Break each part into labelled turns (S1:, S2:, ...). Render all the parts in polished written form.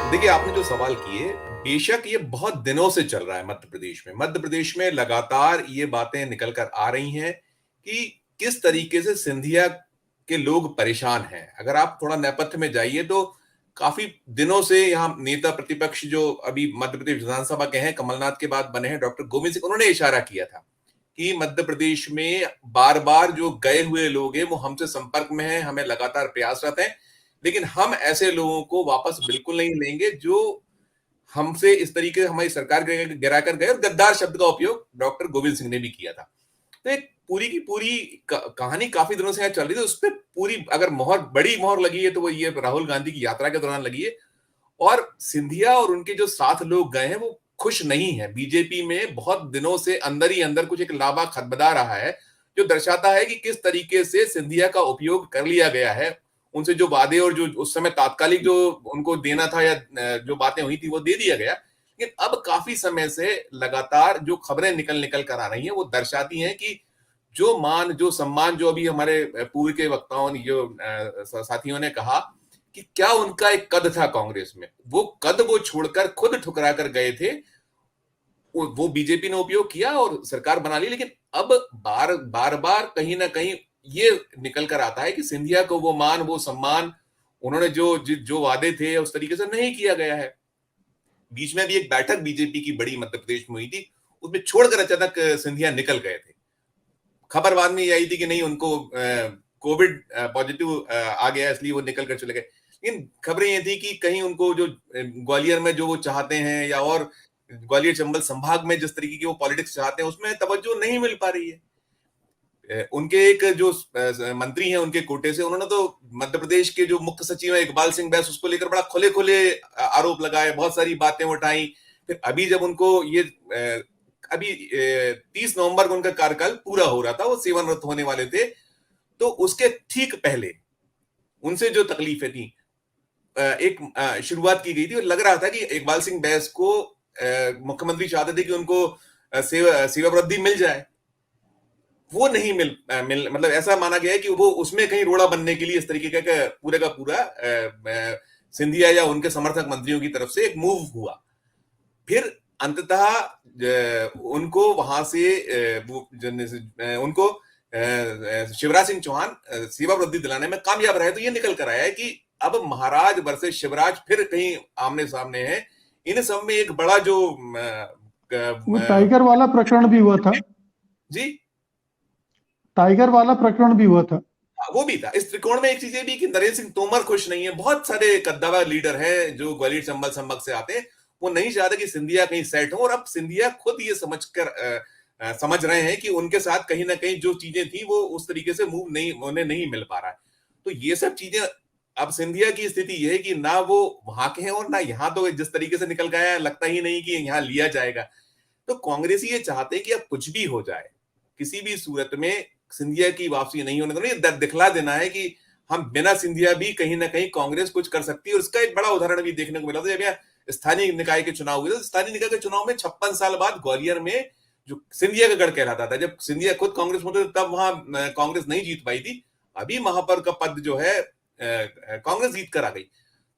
S1: देखिए, आपने जो सवाल किए, बेशक ये बहुत दिनों से चल रहा है मध्य प्रदेश में। मध्य प्रदेश में लगातार ये बातें निकल कर आ रही हैं कि किस तरीके से सिंधिया के लोग परेशान हैं। अगर आप थोड़ा नेपथ्य में जाइए तो काफ़ी दिनों से यहाँ नेता प्रतिपक्ष जो अभी मध्य प्रदेश विधानसभा के हैं, कमलनाथ के बाद बने हैं डॉक्टर गोविंद सिंह, उन्होंने इशारा किया था कि मध्य प्रदेश में बार-बार जो गए हुए लोग हैं, वो हमसे संपर्क में हैं, हमें लगातार प्रयासरत हैं, लेकिन हम ऐसे लोगों को वापस बिल्कुल नहीं लेंगे जो हमसे इस तरीके से हमारी सरकार गिरा कर गए। और गद्दार शब्द का उपयोग डॉक्टर गोविंद सिंह ने भी किया था। तो एक पूरी की पूरी कहानी काफी दिनों से यहाँ चल रही थी। उस पर पूरी अगर बड़ी मोहर लगी है तो वो ये राहुल गांधी की यात्रा के दौरान लगी है। और सिंधिया और उनके जो साथ लोग गए हैं वो खुश नहीं है। बीजेपी में बहुत दिनों से अंदर ही अंदर कुछ एक लावा खदबदा रहा है, जो दर्शाता है कि किस तरीके से सिंधिया का उपयोग कर लिया गया है। उनसे जो वादे और जो उस समय तात्कालिक जो उनको देना था या जो बातें हुई थी वो दे दिया गया। लेकिन अब काफी समय से लगातार जो खबरें निकल निकल कर आ रही हैं वो दर्शाती हैं कि जो मान जो सम्मान जो अभी हमारे पूर्व के वक्ताओं ने जो साथियों ने कहा कि क्या उनका एक कद था कांग्रेस में, वो कद वो छोड़कर खुद ठुकरा कर गए थे। वो बीजेपी ने उपयोग किया और सरकार बना ली। लेकिन अब बार बार कहीं ना कहीं ये निकल कर आता है कि सिंधिया को वो मान वो सम्मान उन्होंने जो जो वादे थे उस तरीके से नहीं किया गया है। बीच में भी एक बैठक बीजेपी की बड़ी मध्य प्रदेश में हुई थी, उसमें छोड़कर अचानक सिंधिया निकल गए थे। खबर बाद में ये आई थी कि नहीं, उनको कोविड पॉजिटिव आ गया इसलिए वो निकल कर चले गए। लेकिन खबरें ये थी कि कहीं उनको जो ग्वालियर में जो वो चाहते हैं या और ग्वालियर चंबल संभाग में जिस तरीके की वो पॉलिटिक्स चाहते हैं उसमें तवज्जो नहीं मिल पा रही है। उनके एक जो मंत्री हैं उनके कोटे से, उन्होंने तो मध्य प्रदेश के जो मुख्य सचिव है इकबाल सिंह बैस, उसको लेकर बड़ा खुले खुले आरोप लगाए, बहुत सारी बातें उठाई। फिर अभी जब उनको ये अभी 30 नवंबर को उनका कार्यकाल पूरा हो रहा था, वो सेवानिवृत्त होने वाले थे, तो उसके ठीक पहले उनसे जो तकलीफें थी एक शुरुआत की गई थी और लग रहा था कि इकबाल सिंह बैस को मुख्यमंत्री चाहते थे कि उनको सेवा वृद्धि मिल जाए। वो नहीं मिल मतलब ऐसा माना गया है कि वो उसमें कहीं रोड़ा बनने के लिए इस तरीके का पूरे का पूरा सिंधिया या उनके समर्थक मंत्रियों की तरफ से एक मूव हुआ। फिर अंततः उनको वहां से उनको शिवराज सिंह चौहान सेवा वृद्धि दिलाने में कामयाब रहे। तो ये निकल कर आया है कि अब महाराज वर्सेस शिवराज फिर कहीं आमने सामने है। इन सब में एक बड़ा जो
S2: वो टाइगर वाला प्रकरण भी हुआ था
S1: जी,
S2: टाइगर वाला प्रकरण भी हुआ था।
S1: वो भी था। इस त्रिकोण में एक चीज ये भी कि नरेंद्र सिंह तोमर खुश नहीं है। बहुत सारे कद्दावर लीडर हैं जो ग्वालियर चंबल संभाग से आते हैं, वो नहीं चाहते कि सिंधिया कहीं सेट हो। और अब सिंधिया खुद ये समझ रहे हैं कि उनके साथ कहीं ना कहीं जो चीजें थी वो उस तरीके से मूव नहीं उन्हें नहीं मिल पा रहा है। तो ये सब चीजें अब सिंधिया की स्थिति ये है कि ना वो वहां के हैं और ना यहाँ। तो जिस तरीके से निकल गया है लगता ही नहीं कि यहाँ लिया जाएगा। तो कांग्रेसी ये चाहते हैं कि अब कुछ भी हो जाए, किसी भी सूरत में सिंधिया की वापसी नहीं होने देना। ये दिखला देना है कि हम बिना सिंधिया भी कहीं ना कहीं कांग्रेस कुछ कर सकती है। और इसका एक बड़ा उदाहरण भी देखने को मिला था जब यहाँ स्थानीय निकाय के चुनाव हुए थे। स्थानीय निकाय के चुनाव में 56 साल बाद ग्वालियर में जो सिंधिया का गढ़ कहलाता था, जब सिंधिया खुद कांग्रेस में थे तब वहां कांग्रेस नहीं जीत पाई थी। अभी महापौर का पद जो है कांग्रेस जीत कर आ गई।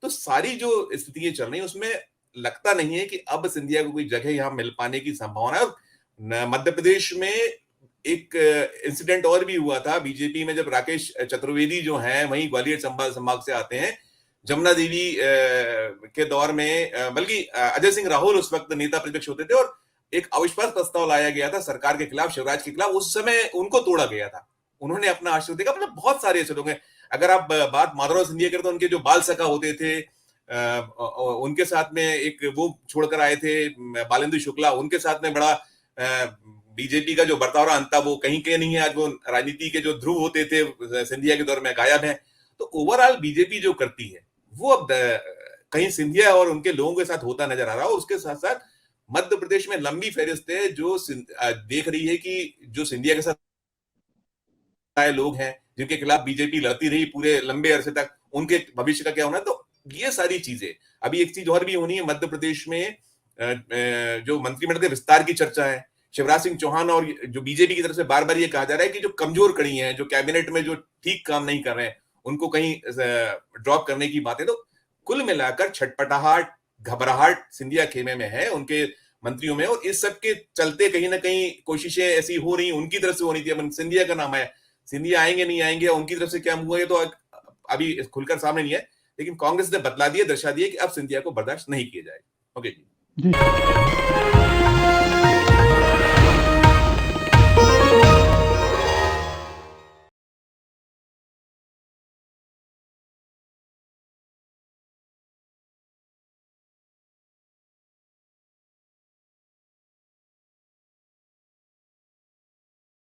S1: तो सारी जो स्थितियां चल रही उसमें लगता नहीं है कि अब सिंधिया को कोई जगह यहां मिल पाने की संभावना है। और मध्य प्रदेश में एक इंसिडेंट और भी हुआ था बीजेपी में, जब राकेश चतुर्वेदी जो हैं वहीं ग्वालियर चंबल संभाग से आते हैं। जमुना देवी के दौर में बल्कि अजय सिंह राहुल उस वक्त नेता प्रतिपक्ष होते थे और एक अविश्वास प्रस्ताव लाया गया था सरकार के खिलाफ, शिवराज के खिलाफ। उस समय उनको तोड़ा गया था, उन्होंने अपना आश्रय देखा। मतलब बहुत सारे ऐसे लोग हैं। अगर आप बात माधवराव सिंधिया करें तो उनके जो बाल सखा होते थे, उनके साथ में एक वो छोड़कर आए थे बालेंद्र शुक्ला, उनके साथ में बड़ा बीजेपी का जो बर्ताव रहा अंता वो कहीं के नहीं है। आज वो राजनीति के जो ध्रुव होते थे सिंधिया के दौर में गायब है। तो ओवरऑल बीजेपी जो करती है वो अब कहीं सिंधिया और उनके लोगों के साथ होता नजर आ रहा है। उसके साथ साथ मध्य प्रदेश में लंबी फहरिस्त है जो देख रही है कि जो सिंधिया के साथ लोग हैं जिनके खिलाफ बीजेपी लड़ती रही पूरे लंबे अरसे तक, उनके भविष्य का क्या होना है। तो ये सारी चीजें अभी एक चीज और भी होनी है मध्य प्रदेश में। जो मंत्रिमंडल के विस्तार की चर्चा है, शिवराज सिंह चौहान और जो बीजेपी की तरफ से बार बार ये कहा जा रहा है कि जो कमजोर कड़ी हैं, जो कैबिनेट में जो ठीक काम नहीं कर रहे हैं, उनको कहीं ड्रॉप करने की बातें। तो कुल मिलाकर छटपटाहट घबराहट सिंधिया खेमे में है, उनके मंत्रियों में, और इस सब के चलते कहीं ना कहीं कोशिशें ऐसी हो रही, उनकी तरफ से होनी थी। अब सिंधिया का नाम है, सिंधिया आएंगे नहीं आएंगे, उनकी तरफ से क्या हुआ, ये तो अभी खुलकर सामने नहीं है, लेकिन कांग्रेस ने बतला दिया, दर्शा दिया कि अब सिंधिया को बर्दाश्त नहीं किया जाएगा। ओके
S2: जी।